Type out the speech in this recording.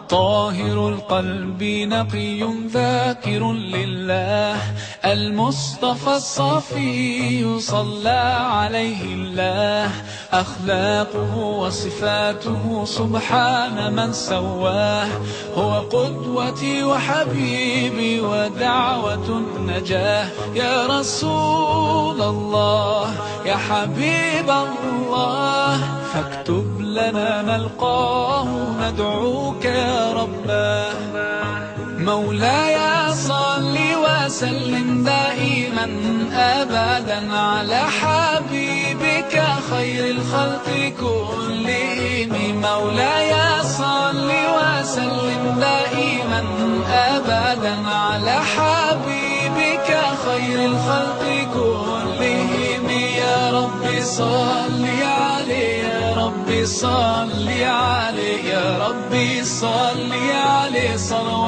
طاهر القلب نقي ذاكر لله، المصطفى الصفي صلى عليه الله. أخلاقه وصفاته سبحان من سواه، هو قدوتي وحبيبي ودعوة النجاة. يا رسول الله يا حبيب الله، فاكتب لنا نلقاه ندعوك يا رباه. مولاي صل وسلم دائما أبدا على حبيبك خير الخلق كلهم. مولاي صل وسلم دائما أبدا على حبيبك خير الخلق كلهم. يا رب صل عليه يا رب صل عليه يا رب صل عليه صلوات